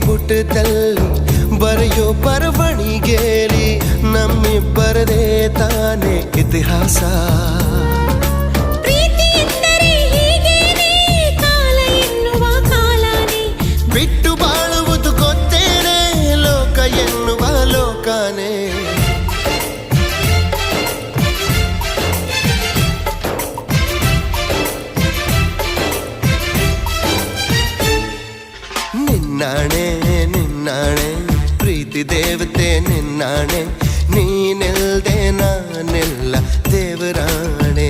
ಪುಟದಲ್ಲಿ ಬರೆಯೋ ಬರವಣಿಗೆಲಿ ನಮ್ಮಿಬ್ಬರದೇ ತಾನೇ ಇತಿಹಾಸ. ಪ್ರೀತಿ ಎಂದರೆ ಹೀಗೇನೆ, ಕಾಲ ಎನ್ನುವ ಕಾಲನೇ ಬಿಟ್ಟು ಬಾಳುವುದು ಗೊತ್ತೇನೆ, ಲೋಕ ಎನ್ನುವ ಲೋಕನೇ. ನಿನ್ನಾಣೆ ನಿನ್ನಾಣೆ ಪ್ರೀತಿ ದೇವತೆ ನಿನ್ನಾಣೆ, ನೀನಿಲ್ದೆ ನಾನೆಲ್ಲ ದೇವರಾಣೆ.